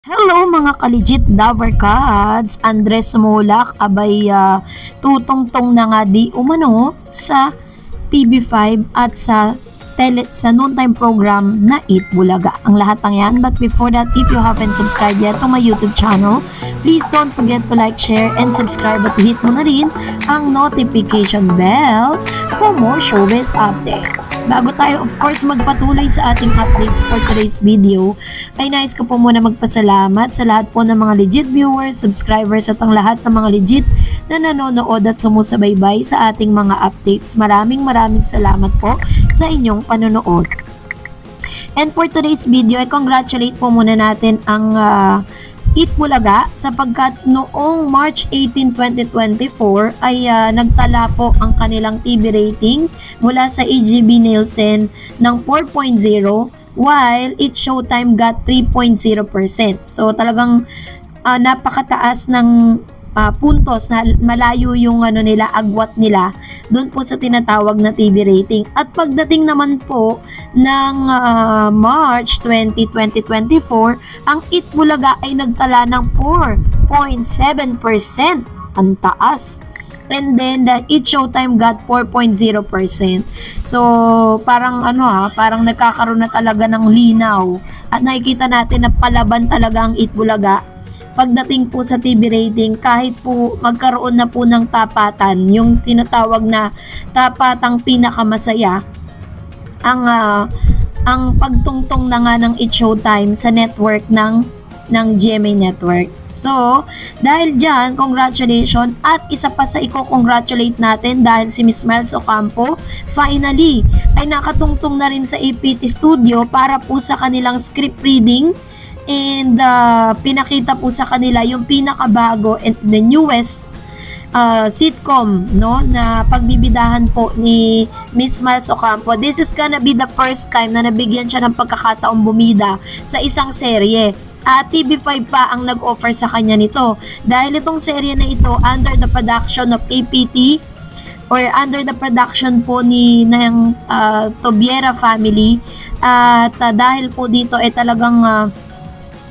Hello mga ka-legit lover cards, Andres Mulak abay tutungtong na nga di umano sa TV5 at sa noontime program na Eat Bulaga. Ang lahat ng yan, but before that, if you haven't subscribed yet to my YouTube channel, please don't forget to like, share, and subscribe at hit mo na rin ang notification bell for more showbiz updates. Bago tayo of course magpatuloy sa ating updates for today's video, ay nais ko po muna magpasalamat sa lahat po ng mga legit viewers, subscribers at ang lahat ng mga legit na nanonood at sumusubaybay sa ating mga updates. Maraming salamat po sa inyong panonood. And for today's video, ay congratulate po muna natin ang Eat Bulaga sapagkat noong March 18, 2024 ay nagtala po ang kanilang TV rating mula sa AGB Nielsen ng 4.0 while It Showtime got 3.0%. So talagang napakataas ng puntos na malayo yung nila, agwat nila doon po sa tinatawag na TV rating. At pagdating naman po ng March 20, 2024, ang Eat Bulaga ay nagtala ng 4.7%. Ang taas. And then the It Showtime got 4.0%. So parang parang nagkakaroon na talaga ng linaw at nakikita natin na palaban talaga ang Eat Bulaga pagdating po sa TV rating, kahit po magkaroon na po ng tapatan, yung tinatawag na tapatang pinakamasaya, ang pagtungtong na nga ng It Showtime sa network ng GMA Network. So, dahil dyan, congratulations, at isa pa sa i-congratulate natin dahil si Miss Miles Ocampo finally ay nakatungtong na rin sa APT Studio para po sa kanilang script reading. And pinakita po sa kanila yung pinakabago and the newest sitcom na pagbibidahan po ni Miss Miles Ocampo. This is gonna be the first time na nabigyan siya ng pagkakataong bumida sa isang serye. TV5 pa ang nag-offer sa kanya nito. Dahil itong serye na ito under the production of APT or under the production po ng Tobiera family. At dahil po dito ay talagang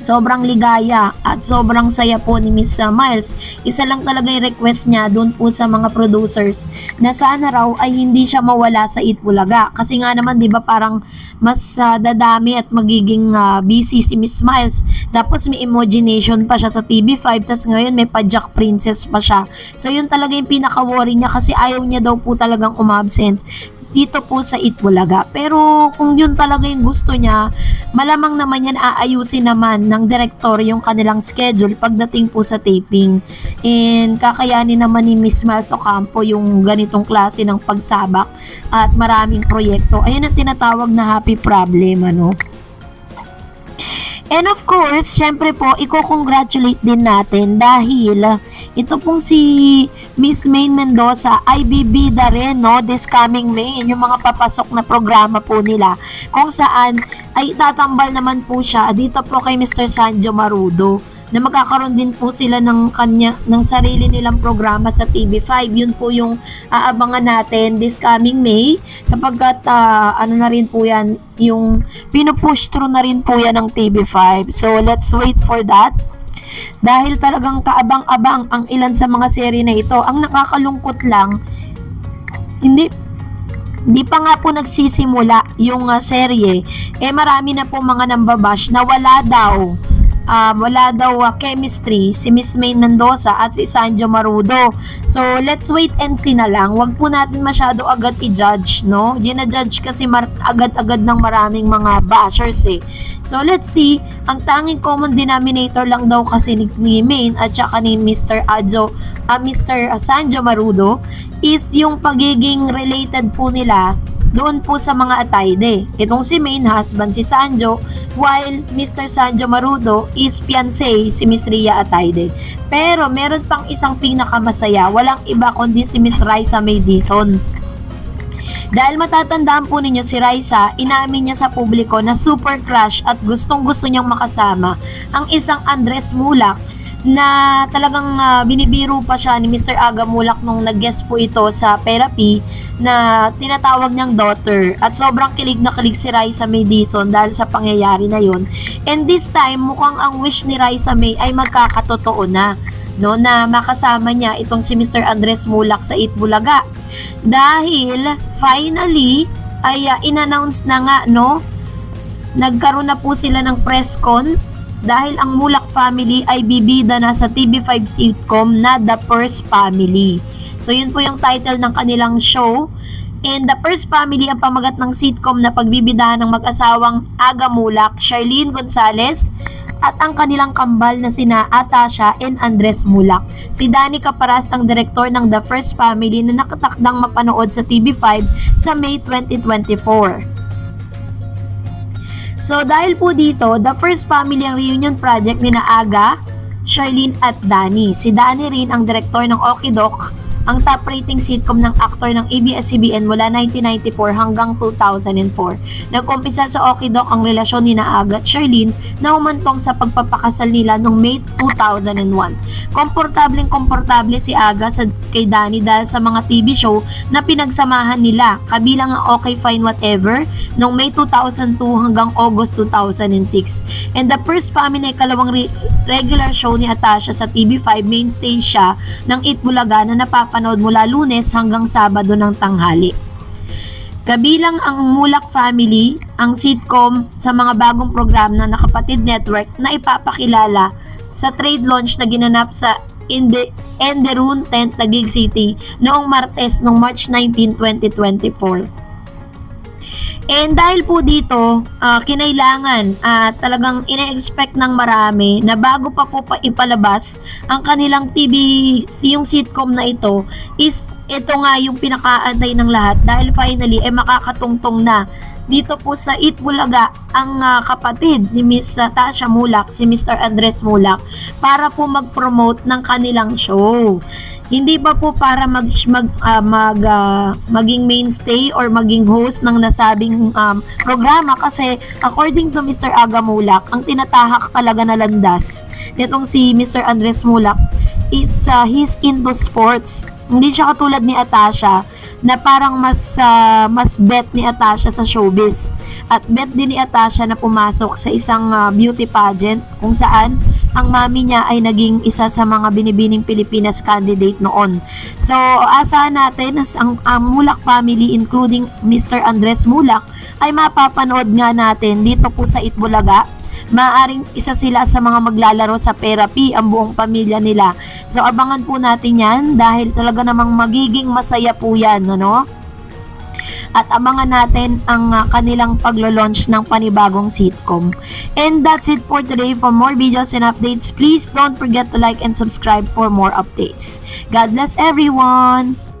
sobrang ligaya at sobrang saya po ni Miss Miles. Isa lang talaga yung request niya doon po sa mga producers na sana raw ay hindi siya mawala sa Eat Bulaga. Kasi nga naman 'di ba parang mas dadami at magiging busy si Miss Miles. Tapos may imagination pa siya sa TV5, tas ngayon may Pajak Princess pa siya. So yun talaga yung pinaka-worry niya kasi ayaw niya daw po talagang umabsent dito po sa Eat Bulaga. Pero kung yun talaga yung gusto niya, malamang naman yan aayusin naman ng direktor yung kanilang schedule pagdating po sa taping. And kakayanin naman ni Miss Miles Ocampo yung ganitong klase ng pagsabak at maraming proyekto. Ayun ang tinatawag na happy problem, And of course, syempre po, i-congratulate din natin dahil ito pong si Miss Maine Mendoza ay bibida rin this coming May, yung mga papasok na programa po nila kung saan ay tatambal naman po siya dito po kay Mr. Sanjo Marudo na magkakaroon din po sila ng sarili nilang programa sa TV5. Yun po yung aabangan natin this coming May kapag na rin po yan, yung pinupush through na rin po yan ng TV5. So let's wait for that. Dahil talagang kaabang-abang ang ilan sa mga serye na ito. Ang nakakalungkot lang, hindi pa nga po nagsisimula yung serye, marami na po mga nambabash na wala daw chemistry si Miss Maine Mendoza at si Sanjo Marudo. So let's wait and see na lang. Wag po natin masyado agad i-judge, Gina-judge kasi agad-agad ng maraming mga bashers So let's see. Ang tanging common denominator lang daw kasi ni Maine at saka ni Mr. Sanjo Marudo is yung pagiging related po nila doon po sa mga Atayde. Itong si Maine, husband si Sanjo, while Mr. Sanjo Marudo is fiancé si Miss Ria Atayde. Pero meron pang isang pinakamasaya, walang iba kundi si Miss Raisa May Dizon. Dahil matatandaan po ninyo si Raisa, inamin niya sa publiko na super crush at gustong-gusto niyang makasama ang isang Andres Mulak na talagang binibiro pa siya ni Mr. Agamulak nung nag-guest po ito sa therapy na tinatawag niyang daughter. At sobrang kilig na kilig si Raisa May Dizon dahil sa pangyayari na yon. And this time, mukhang ang wish ni Raisa May ay magkakatotoo na, no, na makasama niya itong si Mr. Andres Mulak sa Itbulaga. Dahil finally ay in-announce na nga, no, nagkaroon na po sila ng press con dahil ang Mulak family ay bibida na sa TV5 sitcom na The First Family. So yun po yung title ng kanilang show. And The First Family ang pamagat ng sitcom na pagbibidahan ng mag-asawang Aga Mulak, Charlene Gonzalez, at ang kanilang kambal na sina Atasha and Andres Mulak. Si Danny Caparas ang direktor ng The First Family na nakatakdang mapanood sa TV5 sa May 2024. So dahil po dito, The First Family ang reunion project ni Aga, Charlene at Danny. Si Danny rin ang direktor ng Okidok, ang top rating sitcom ng aktor ng ABS-CBN mula 1994 hanggang 2004. Nag-umpisa sa Okidok ang relasyon ni Aga at Charlene na humantong sa pagpapakasal nila noong May 2001. Komportableng-komportable si Aga kay Danny dahil sa mga TV show na pinagsamahan nila, kabilang ang Okay Fine Whatever noong May 2002 hanggang August 2006. And The First Family ay kalawang regular show ni Atasha sa TV5, mainstay siya ng Itbulaga na napapanood mula Lunes hanggang Sabado ng tanghali. Kabilang ang Mulak Family, ang sitcom sa mga bagong program na Nakapatid Network na ipapakilala sa trade launch na ginanap sa Enderun Tent, Taguig City noong Martes noong March 19, 2024. And dahil po dito, kinailangan talagang ine-expect ng marami na bago pa po ipalabas ang kanilang TV, yung sitcom na ito, is ito nga yung pinakaantay ng lahat dahil finally makakatungtong na dito po sa Itbulaga ang kapatid ni Miss Tasha Mulak, si Mr. Andres Mulak, para po mag-promote ng kanilang show. Hindi pa po para maging mainstay or maging host ng nasabing programa kasi according to Mr. Aga Mulak, ang tinatahak talaga na landas nitong si Mr. Andres Mulak is he's into sports. Hindi siya katulad ni Atasha na parang mas bet ni Atasha sa showbiz. At bet din ni Atasha na pumasok sa isang beauty pageant kung saan ang mami niya ay naging isa sa mga binibining Pilipinas candidate noon. So, asahan natin ang Mulak family including Mr. Andres Mulak ay mapapanood nga natin dito po sa Itbulaga. Maaring isa sila sa mga maglalaro sa therapy ang buong pamilya nila. So, abangan po natin yan dahil talaga namang magiging masaya po yan, ano? At abangan natin ang kanilang paglo-launch ng panibagong sitcom. And that's it for today. For more videos and updates, please don't forget to like and subscribe for more updates. God bless everyone!